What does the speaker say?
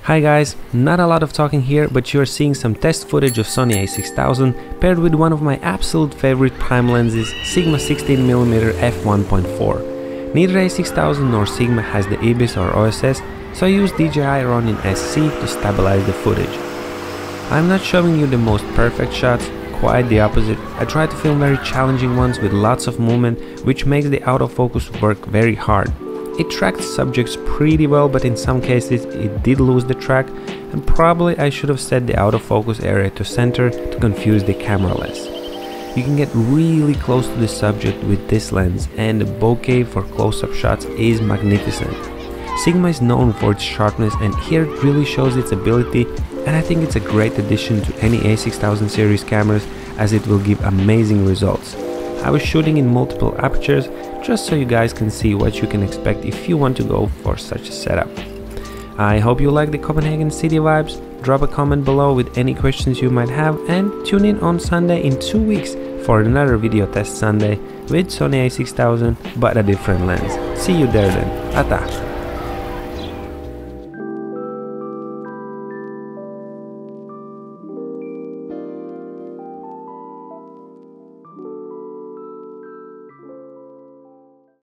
Hi guys, not a lot of talking here, but you're seeing some test footage of Sony a6000 paired with one of my absolute favorite prime lenses, Sigma 16mm f1.4. Neither a6000 nor Sigma has the IBIS or OSS, so I used DJI Ronin SC to stabilize the footage. I'm not showing you the most perfect shots, quite the opposite. I try to film very challenging ones with lots of movement, which makes the autofocus work very hard. It tracked subjects pretty well, but in some cases it did lose the track, and probably I should have set the autofocus area to center to confuse the camera less. You can get really close to the subject with this lens, and the bokeh for close-up shots is magnificent. Sigma is known for its sharpness, and here it really shows its ability, and I think it's a great addition to any a6000 series cameras as it will give amazing results. I was shooting in multiple apertures just so you guys can see what you can expect if you want to go for such a setup. I hope you like the Copenhagen city vibes. Drop a comment below with any questions you might have, and tune in on Sunday in 2 weeks for another video test Sunday with Sony a6000 but a different lens. See you there then. Ata!